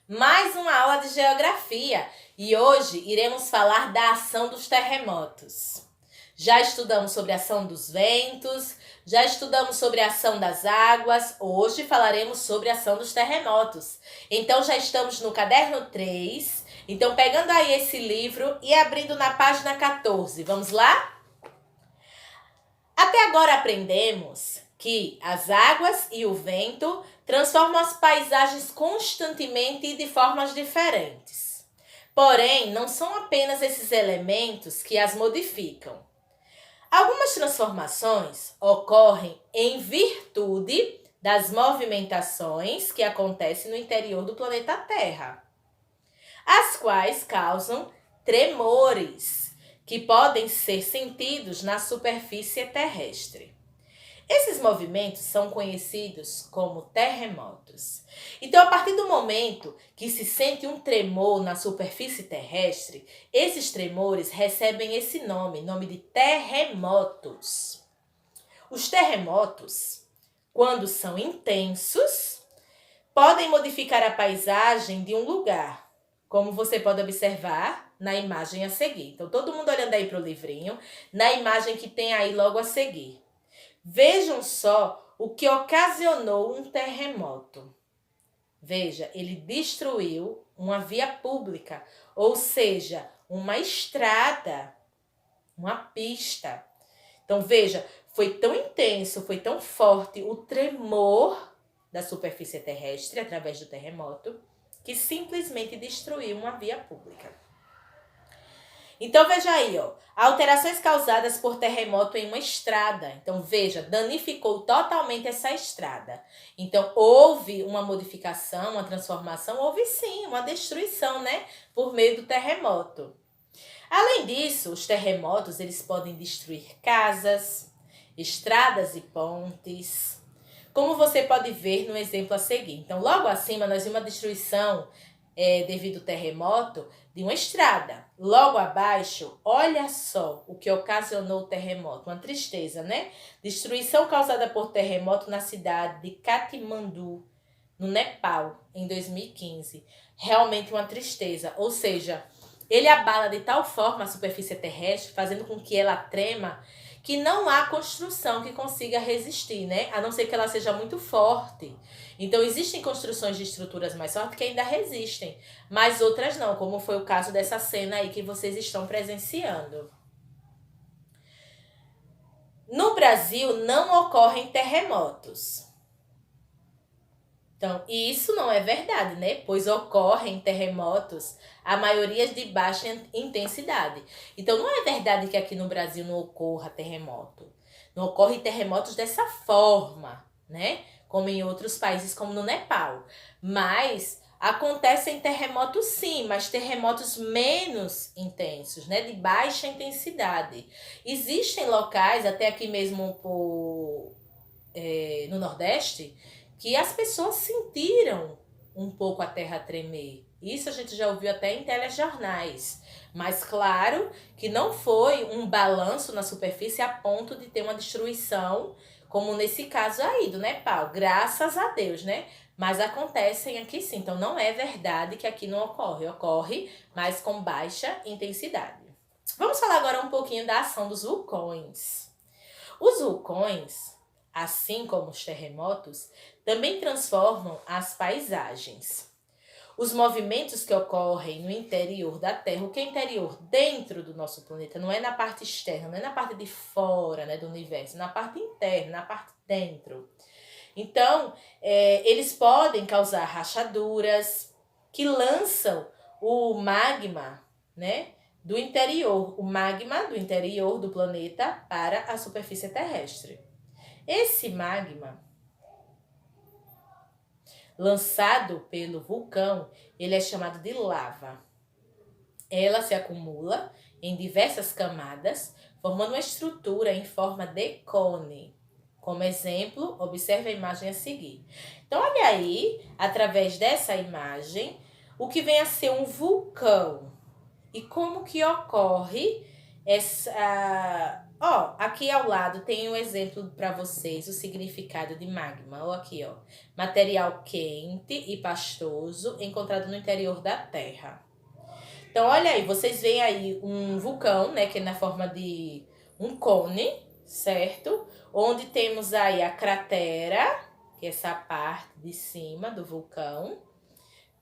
Mais uma aula de geografia e hoje iremos falar da ação dos terremotos. Já estudamos sobre a ação dos ventos, já estudamos sobre a ação das águas, hoje falaremos sobre a ação dos terremotos. Então já estamos no caderno 3, então pegando aí esse livro e abrindo na página 14, vamos lá? Até agora aprendemos que as águas e o vento transformam as paisagens constantemente e de formas diferentes. Porém, não são apenas esses elementos que as modificam. Algumas transformações ocorrem em virtude das movimentações que acontecem no interior do planeta Terra, as quais causam tremores, que podem ser sentidos na superfície terrestre. Esses movimentos são conhecidos como terremotos. Então, a partir do momento que se sente um tremor na superfície terrestre, esses tremores recebem esse nome de terremotos. Os terremotos, quando são intensos, podem modificar a paisagem de um lugar, como você pode observar na imagem a seguir. Então, todo mundo olhando aí para o livrinho, na imagem que tem aí logo a seguir. Vejam só o que ocasionou um terremoto. Veja, ele destruiu uma via pública, ou seja, uma estrada, uma pista. Então, veja, foi tão intenso, foi tão forte o tremor da superfície terrestre através do terremoto, que simplesmente destruiu uma via pública. Então, veja aí, alterações causadas por terremoto em uma estrada. Então, veja, danificou totalmente essa estrada. Então, houve uma modificação, uma transformação, houve sim uma destruição, né? Por meio do terremoto. Além disso, os terremotos, eles podem destruir casas, estradas e pontes, como você pode ver no exemplo a seguir. Então, logo acima, nós vimos uma destruição devido ao terremoto de uma estrada. Logo abaixo, olha só o que ocasionou o terremoto. Uma tristeza, né? Destruição causada por terremoto na cidade de Katmandu, no Nepal, em 2015. Realmente uma tristeza. Ou seja, ele abala de tal forma a superfície terrestre, fazendo com que ela trema, que não há construção que consiga resistir, né? A não ser que ela seja muito forte. Então, existem construções de estruturas mais fortes que ainda resistem, mas outras não, como foi o caso dessa cena aí que vocês estão presenciando. No Brasil, não ocorrem terremotos. Então, isso não é verdade, né? Pois ocorrem terremotos, a maioria de baixa intensidade. Então, não é verdade que aqui no Brasil não ocorra terremoto. Não ocorrem terremotos dessa forma, né? Como em outros países, como no Nepal. Mas acontecem terremotos sim, mas terremotos menos intensos, né? De baixa intensidade. Existem locais, até aqui mesmo no Nordeste, que as pessoas sentiram um pouco a terra tremer. Isso a gente já ouviu até em telejornais. Mas claro que não foi um balanço na superfície a ponto de ter uma destruição, como nesse caso aí do Nepal. Graças a Deus, né? Mas acontecem aqui sim. Então não é verdade que aqui não ocorre. Ocorre, mas com baixa intensidade. Vamos falar agora um pouquinho da ação dos vulcões. Os vulcões, assim como os terremotos, também transformam as paisagens. Os movimentos que ocorrem no interior da Terra, o que é interior? Dentro do nosso planeta, não é na parte externa, não é na parte de fora, né, do universo, na parte interna, na parte dentro. Então, eles podem causar rachaduras que lançam o magma, né, do interior, o magma do interior do planeta para a superfície terrestre. Esse magma lançado pelo vulcão, ele é chamado de lava. Ela se acumula em diversas camadas, formando uma estrutura em forma de cone. Como exemplo, observe a imagem a seguir. Então, olha aí, através dessa imagem, o que vem a ser um vulcão. E como que ocorre Ó, aqui ao lado tem um exemplo para vocês, o significado de magma. Ó, aqui, ó. Material quente e pastoso encontrado no interior da Terra. Então, olha aí, vocês veem aí um vulcão, né, que é na forma de um cone, certo? Onde temos aí a cratera, que é essa parte de cima do vulcão.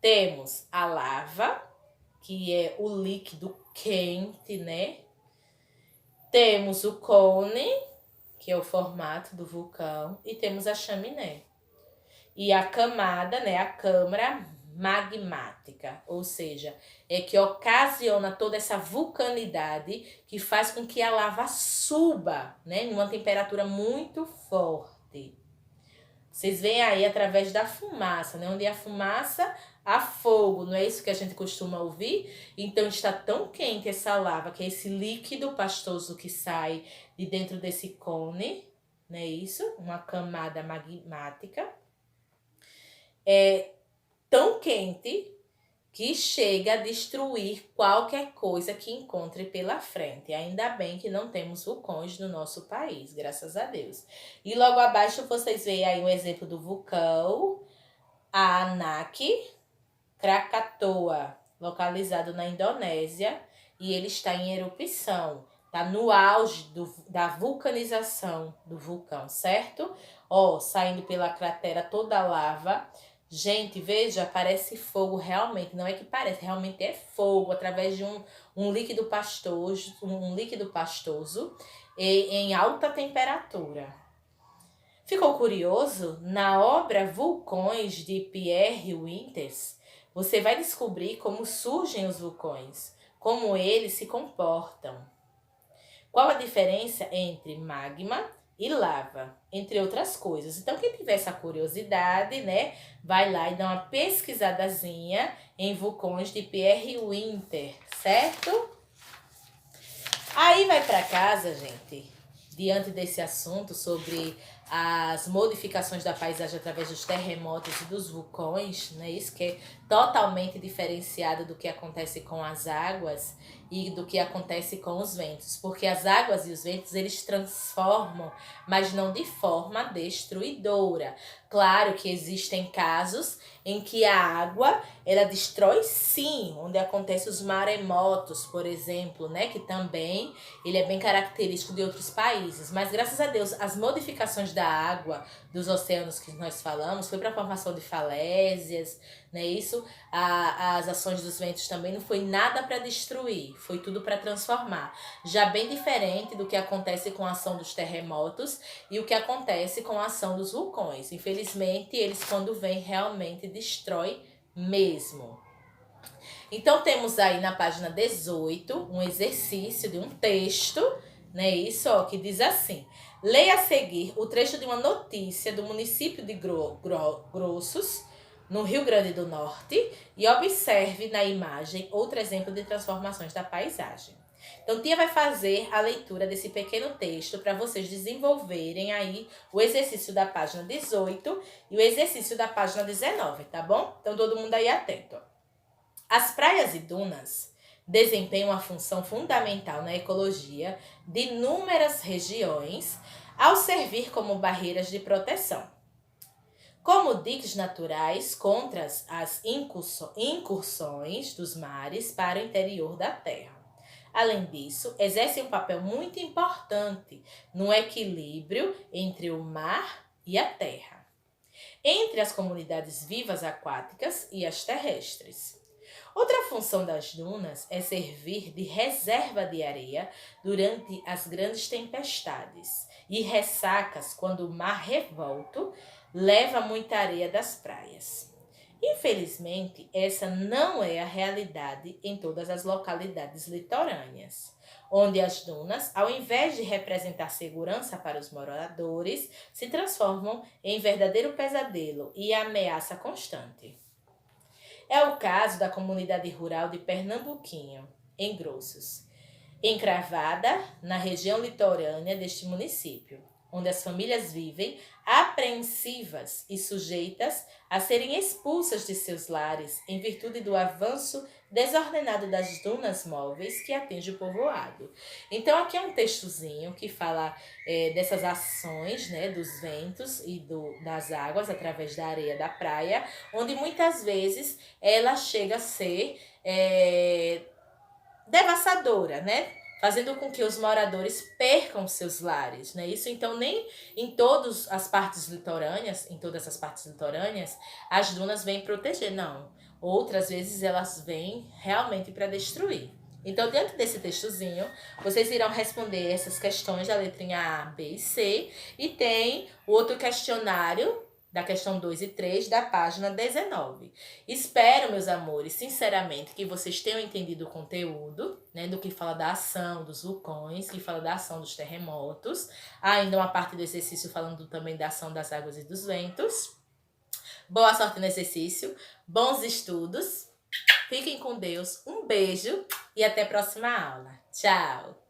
Temos a lava, que é o líquido quente, né? Temos o cone, que é o formato do vulcão, e temos a chaminé. E a camada, né, a câmara magmática, ou seja, é que ocasiona toda essa vulcanidade que faz com que a lava suba, né, em uma temperatura muito forte. Vocês veem aí através da fumaça, né, onde a fumaça há fogo, não é isso que a gente costuma ouvir? Então está tão quente essa lava, que é esse líquido pastoso que sai de dentro desse cone, não é isso? Uma camada magmática. É tão quente que chega a destruir qualquer coisa que encontre pela frente. Ainda bem que não temos vulcões no nosso país, graças a Deus. E logo abaixo vocês veem aí um exemplo do vulcão Anak Krakatoa, localizado na Indonésia, e ele está em erupção. Está no auge da vulcanização do vulcão, certo? Ó, saindo pela cratera toda a lava. Gente, veja, parece fogo realmente. Não é que parece, realmente é fogo, através de um líquido pastoso em alta temperatura. Ficou curioso? Na obra Vulcões, de Pierre Winters, você vai descobrir como surgem os vulcões, como eles se comportam. Qual a diferença entre magma e lava, entre outras coisas. Então, quem tiver essa curiosidade, né, vai lá e dá uma pesquisadazinha em Vulcões de Pierre Winter, certo? Aí vai para casa, gente, diante desse assunto sobre as modificações da paisagem através dos terremotos e dos vulcões, né? Isso que é totalmente diferenciado do que acontece com as águas e do que acontece com os ventos, porque as águas e os ventos eles transformam, mas não de forma destruidora. Claro que existem casos em que a água ela destrói sim, onde acontecem os maremotos, por exemplo, né, que também ele é bem característico de outros países, mas graças a Deus as modificações da água dos oceanos que nós falamos foi para a formação de falésias, né, isso, as ações dos ventos também não foi nada para destruir, foi tudo para transformar, já bem diferente do que acontece com a ação dos terremotos e o que acontece com a ação dos vulcões. Infelizmente, eles quando vêm realmente destrói mesmo. Então, temos aí na página 18 um exercício de um texto, né? Isso, ó, que diz assim: leia a seguir o trecho de uma notícia do município de Grossos, no Rio Grande do Norte, e observe na imagem outro exemplo de transformações da paisagem. Então, Tia vai fazer a leitura desse pequeno texto para vocês desenvolverem aí o exercício da página 18 e o exercício da página 19, tá bom? Então, todo mundo aí atento. As praias e dunas desempenham uma função fundamental na ecologia de inúmeras regiões ao servir como barreiras de proteção, como diques naturais contra as incursões dos mares para o interior da terra. Além disso, exercem um papel muito importante no equilíbrio entre o mar e a terra, entre as comunidades vivas aquáticas e as terrestres. Outra função das dunas é servir de reserva de areia durante as grandes tempestades e ressacas quando o mar revolto leva muita areia das praias. Infelizmente, essa não é a realidade em todas as localidades litorâneas, onde as dunas, ao invés de representar segurança para os moradores, se transformam em verdadeiro pesadelo e ameaça constante. É o caso da comunidade rural de Pernambuquinho, em Grossos, encravada na região litorânea deste município, onde as famílias vivem, apreensivas e sujeitas a serem expulsas de seus lares em virtude do avanço desordenado das dunas móveis que atinge o povoado. Então, aqui é um textozinho que fala dessas ações, né, dos ventos e das águas através da areia da praia, onde muitas vezes ela chega a ser devastadora, né? Fazendo com que os moradores percam seus lares, né? Isso então nem em todas as partes litorâneas, as dunas vêm proteger, não. Outras vezes elas vêm realmente para destruir. Então, dentro desse textozinho, vocês irão responder essas questões da letrinha A, B e C, e tem o outro questionário da questão 2 e 3 da página 19. Espero, meus amores, sinceramente, que vocês tenham entendido o conteúdo, né, do que fala da ação dos vulcões, que fala da ação dos terremotos, ainda uma parte do exercício falando também da ação das águas e dos ventos. Boa sorte no exercício, bons estudos, fiquem com Deus, um beijo e até a próxima aula. Tchau!